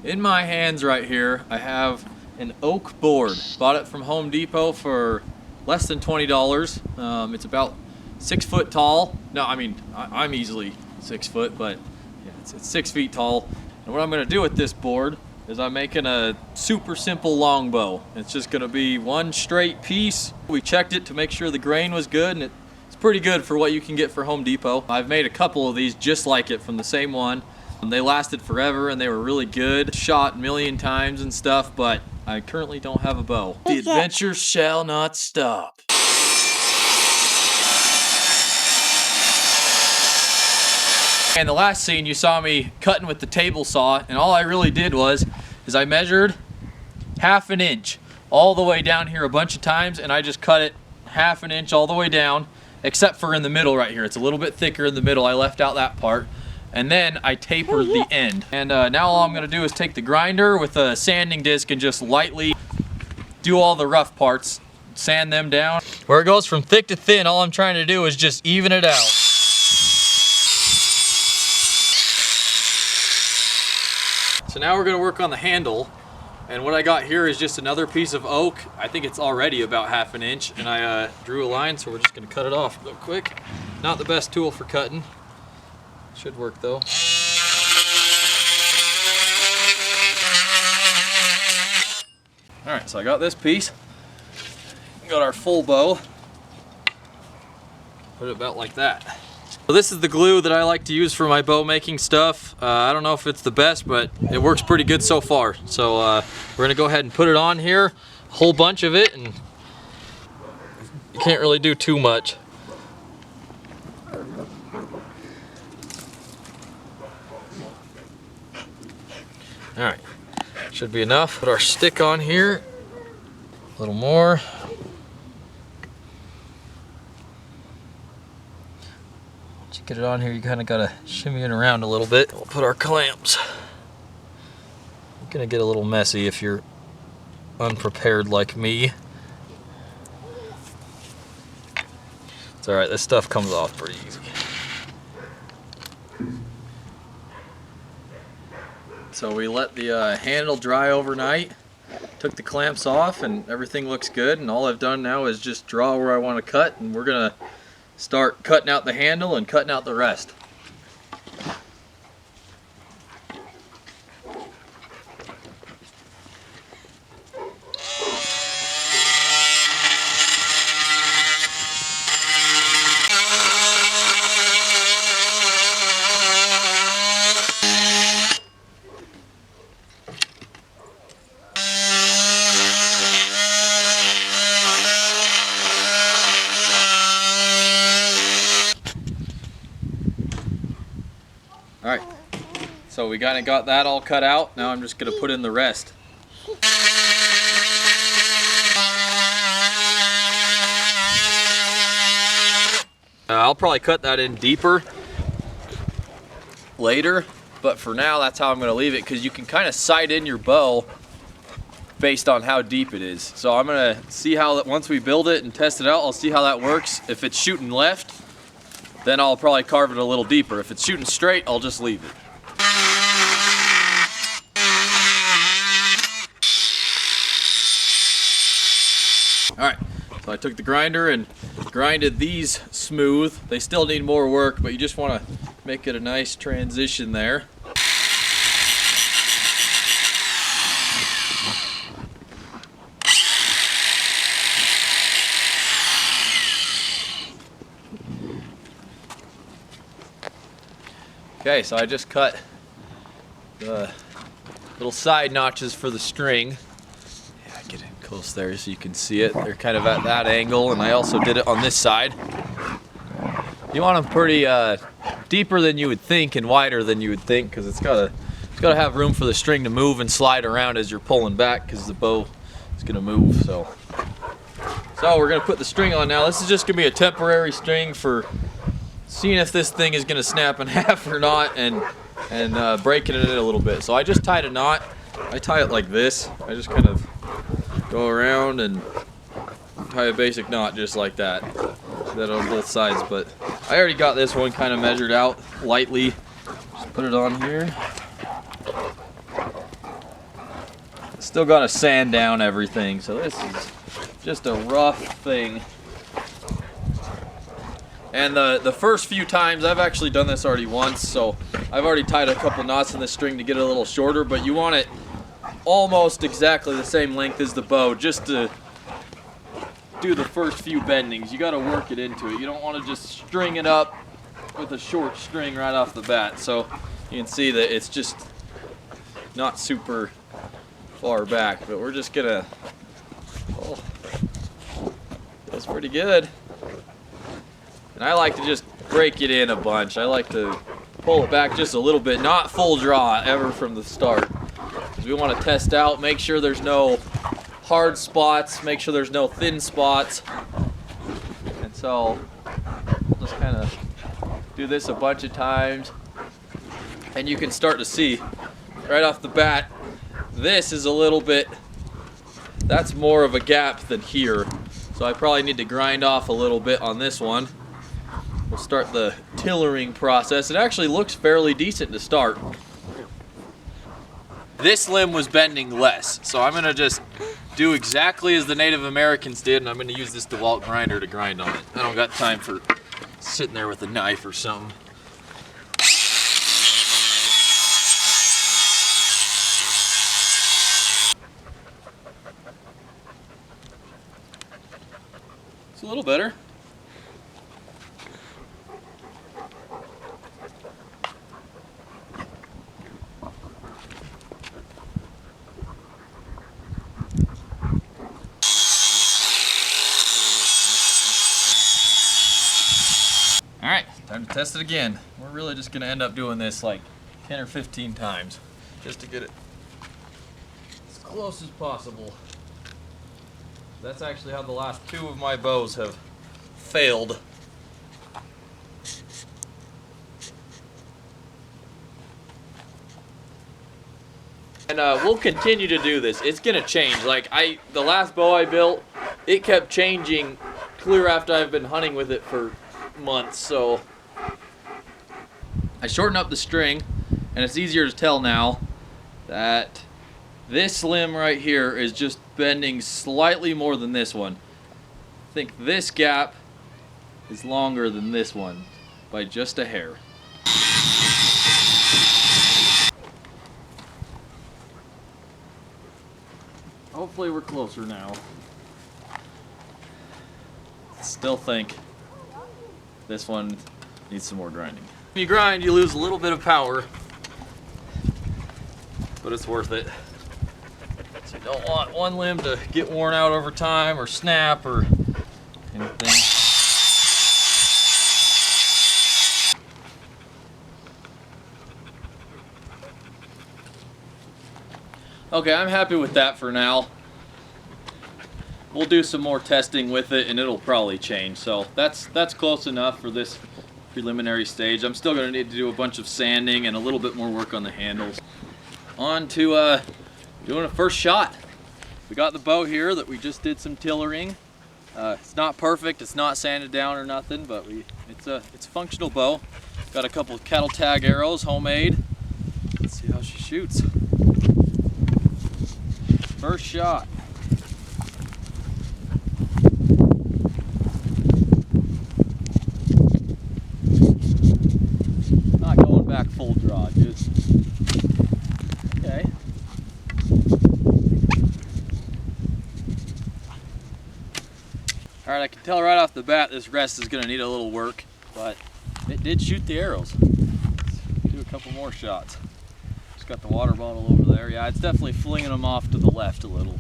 In my hands right here, I have an oak board. Bought it from Home Depot for less than $20. It's about 6 foot tall. No, I mean, I'm easily 6 foot, but yeah, it's 6 feet tall. And what I'm gonna do with this board is I'm making a super simple longbow. It's just gonna be one straight piece. We checked it to make sure the grain was good, and it's pretty good for what you can get for Home Depot. I've made a couple of these just like it from the same one. They lasted forever and they were really good. Shot a million times and stuff, but I currently don't have a bow. The adventure shall not stop. And the last scene you saw me cutting with the table saw, and all I really did is I measured 1/2 inch all the way down here a bunch of times, and I just cut it 1/2 inch all the way down, except for in the middle right here. It's a little bit thicker in the middle. I left out that part. And then I tapered the end. And now all I'm gonna do is take the grinder with a sanding disc and just lightly do all the rough parts, sand them down. Where it goes from thick to thin, all I'm trying to do is just even it out. So now we're gonna work on the handle. And what I got here is just another piece of oak. I think it's already about 1/2 inch, and I drew a line, so we're just gonna cut it off real quick. Not the best tool for cutting. Should work though. Alright, so I got this piece. Got our full bow. Put it about like that. So this is the glue that I like to use for my bow making stuff. I don't know if it's the best, but it works pretty good so far. So we're gonna go ahead and put it on here, a whole bunch of it, and you can't really do too much. All right, should be enough. Put our stick on here, a little more. Once you get it on here, you kind of gotta shimmy it around a little bit. We'll put our clamps. It's gonna get a little messy if you're unprepared like me. It's all right, this stuff comes off pretty easy. So we let the handle dry overnight, took the clamps off, and everything looks good. And all I've done now is just draw where I want to cut, and we're gonna start cutting out the handle and cutting out the rest. Alright, so we kind of got that all cut out. Now I'm just going to put in the rest. I'll probably cut that in deeper later, but for now that's how I'm going to leave it, because you can kind of sight in your bow based on how deep it is. So I'm going to see how that, once we build it and test it out, I'll see how that works. If it's shooting left, then I'll probably carve it a little deeper. If it's shooting straight, I'll just leave it. Alright, so I took the grinder and grinded these smooth. They still need more work, but you just want to make it a nice transition there. Okay, so I just cut the little side notches for the string. Yeah, get in close there so you can see it. They're kind of at that angle, and I also did it on this side. You want them pretty deeper than you would think and wider than you would think, because it's gotta have room for the string to move and slide around as you're pulling back, because the bow is gonna move. So we're gonna put the string on now. This is just gonna be a temporary string for seeing if this thing is going to snap in half or not, and breaking it in a little bit. So I just tied a knot. I tie it like this. I just kind of go around and tie a basic knot just like that. Do that on both sides, but I already got this one kind of measured out lightly. Just put it on here. Still gotta sand down everything, so this is just a rough thing. And the first few times, I've actually done this already once, so I've already tied a couple knots in the string to get it a little shorter, but you want it almost exactly the same length as the bow just to do the first few bendings. You gotta work it into it. You don't want to just string it up with a short string right off the bat. So you can see that it's just not super far back, but we're just gonna, oh, that's pretty good. And I like to just break it in a bunch. I like to pull it back just a little bit, not full draw ever from the start. Because we want to test out, make sure there's no hard spots, make sure there's no thin spots. And so we'll just kind of do this a bunch of times. And you can start to see right off the bat, this is a little bit, that's more of a gap than here. So I probably need to grind off a little bit on this one. We'll start the tillering process. It actually looks fairly decent to start. This limb was bending less, so I'm gonna just do exactly as the Native Americans did, and I'm gonna use this DeWalt grinder to grind on it. I don't got time for sitting there with a knife or something. It's a little better. Alright, time to test it again. We're really just going to end up doing this like 10 or 15 times just to get it as close as possible. That's actually how the last two of my bows have failed. And we'll continue to do this. It's going to change. Like the last bow I built, it kept changing clear after I've been hunting with it for months, so I shorten up the string, and it's easier to tell now that this limb right here is just bending slightly more than this one. I think this gap is longer than this one by just a hair. Hopefully we're closer now. Still think this one needs some more grinding. When you grind, you lose a little bit of power, but it's worth it. So you don't want one limb to get worn out over time or snap or anything. Okay, I'm happy with that for now. We'll do some more testing with it and it'll probably change. So that's close enough for this preliminary stage. I'm still going to need to do a bunch of sanding and a little bit more work on the handles. On to doing a first shot. We got the bow here that we just did some tillering. It's not perfect, it's not sanded down or nothing, but it's a functional bow. Got a couple of cattle tag arrows, homemade. Let's see how she shoots. First shot. Not going back full draw, just okay. Alright, I can tell right off the bat this rest is going to need a little work, but it did shoot the arrows. Let's do a couple more shots. Just got the water bottle over there. Yeah, it's definitely flinging them off to the left a little.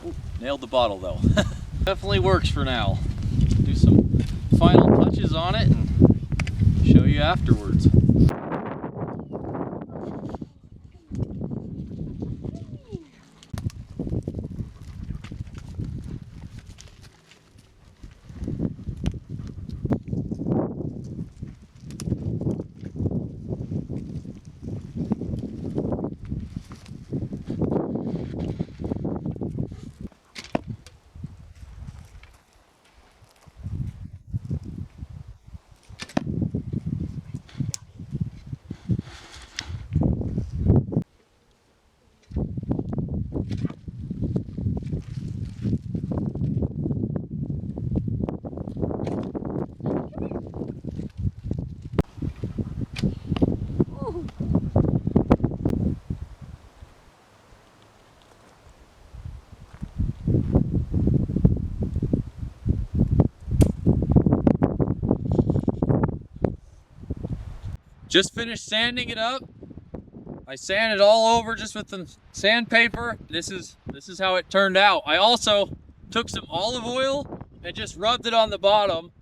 Ooh, nailed the bottle though. Definitely works for now. Do some final touches on it and show you afterwards. Just finished sanding it up. I sanded all over just with the sandpaper. This is how it turned out. I also took some olive oil and just rubbed it on the bottom.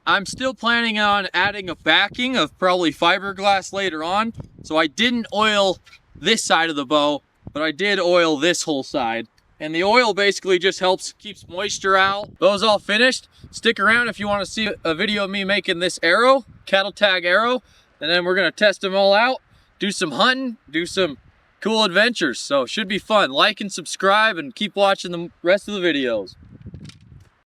I'm still planning on adding a backing of probably fiberglass later on. So I didn't oil this side of the bow, but I did oil this whole side. And the oil basically just keeps moisture out. Bow's all finished. Stick around if you want to see a video of me making this arrow, cattle tag arrow. And then we're gonna test them all out, do some hunting, do some cool adventures. So it should be fun. Like and subscribe and keep watching the rest of the videos.